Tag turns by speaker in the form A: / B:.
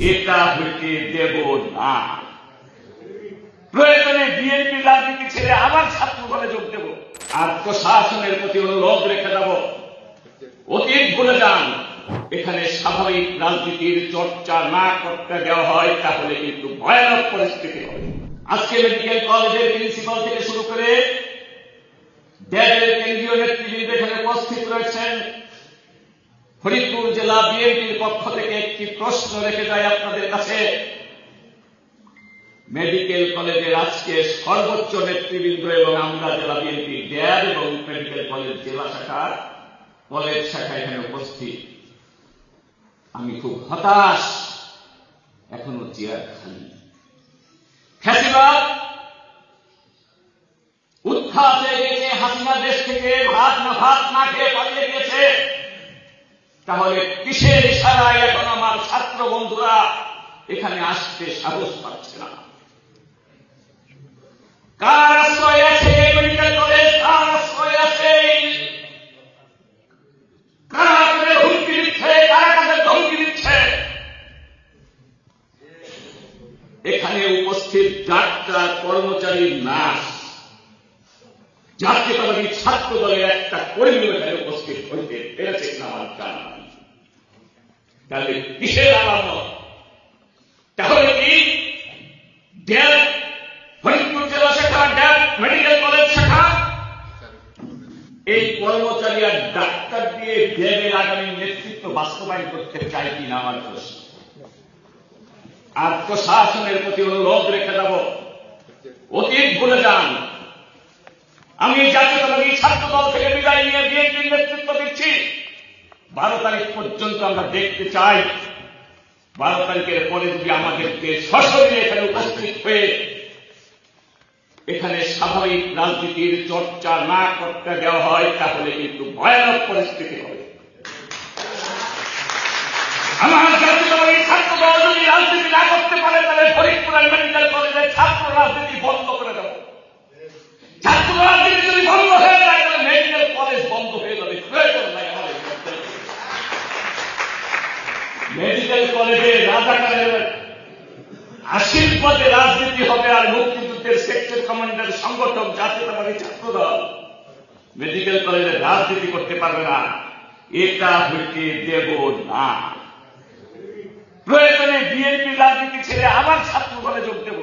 A: এটা হইতে দেব না। প্রয়োজনে বিএনপি রাজনীতি ছেড়ে আবার ছাত্র দলে যোগ দেব। আর প্রশাসনের প্রতি অনুরোধ রেখে দেব, অতীত ভুলে যান। এখানে স্বাভাবিক রাজনীতির চর্চা না করতে দেওয়া হয় তাহলে কিন্তু ভয়ানক পরিস্থিতি হবে। আজকে মেডিকেল কলেজের প্রিন্সিপাল থেকে শুরু করে ড্যাবের কেন্দ্রীয় নেতৃবৃন্দ এখানে উপস্থিত রয়েছেন। ফরিদপুর জেলা বিএনপির পক্ষ থেকে একটি প্রশ্ন রেখে যায় আপনাদের কাছে। মেডিকেল কলেজের আজকে সর্বোচ্চ নেতৃবৃন্দ এবং আমরা জেলা বিএনপি ড্যাব এবং মেডিকেল কলেজ জেলা শাখা কলেজ শাখা এখানে উপস্থিত। আমি খুব হতাশ, এখনো চেয়ার খালি। ফ্যাসিবাদ উৎখাত হয়ে গেছে, হাসিনা দেশ থেকে ভাত না খেয়ে পালিয়ে গিয়েছে। তাহলে কিসের ইশারায় এখন আমার ছাত্র বন্ধুরা এখানে আসতে সাহস পাচ্ছে না? কার আশ্রয় আছে মেডিকেল কলেজ? কার আশ্রয় আছে? কারা তাদের হুমকি দিচ্ছে? কারা তাদের ধমকি দিচ্ছে? এখানে উপস্থিত ডাক্তার, কর্মচারী, নার্স, জাতীয়তাবাদী ছাত্র দলের একটা কর্মী এখানে উপস্থিত হইতে পেরেছে কিনা আমার জানা নেই। তাহলে কিসের আলামত? তাহলে কি ড্যাব ফরিদপুর জেলা শাখা, ড্যাব মেডিকেল কলেজ শাখা এই কর্মচারী আর ডাক্তার দিয়ে ড্যাবের আগামী নেতৃত্ব বাস্তবায়ন করতে চাই কিনা আমার প্রশ্ন। আর প্রশাসনের প্রতি অনুরোধ রেখে দেব, অতীত ভুলে যান। আমি জাতীয়তাবাদী ছাত্র দল থেকে বিদায় নিয়ে বিএনপির নেতৃত্ব দিচ্ছি। 12 তারিখ পর্যন্ত আমরা দেখতে চাই 12 তারিখের পরে যদি আমাদেরকে সশরীরে এখানে উপস্থিত হয়ে এখানে স্বাভাবিক রাজনীতির চর্চা না করতে দেওয়া হয় তাহলে কিন্তু ভয়ানক পরিস্থিতি হবে। আমার জাতীয়তাবাদী ছাত্র দল যদি রাজনীতি না করতে পারে তাহলে ফরিদপুরের মেডিকেল কলেজের ছাত্র রাজনীতি বন্ধ করে দেব। ছাত্র রাজনীতি যদি বন্ধ হয়ে যায় তাহলে মেডিকেল কলেজ বন্ধ হয়ে যাবে। মেডিকেল কলেজে রাজাকারের আশীর্বাদে রাজনীতি হবে আর মুক্তিযুদ্ধের সেক্টর কমান্ডার সংগঠক জাতীয়তাবাদী ছাত্রদল মেডিকেল কলেজে রাজনীতি করতে পারবে না। এটা হইতে দেব না। প্রয়োজনে বিএনপি রাজনীতি ছেড়ে আবার ছাত্র দলে যোগ দেব।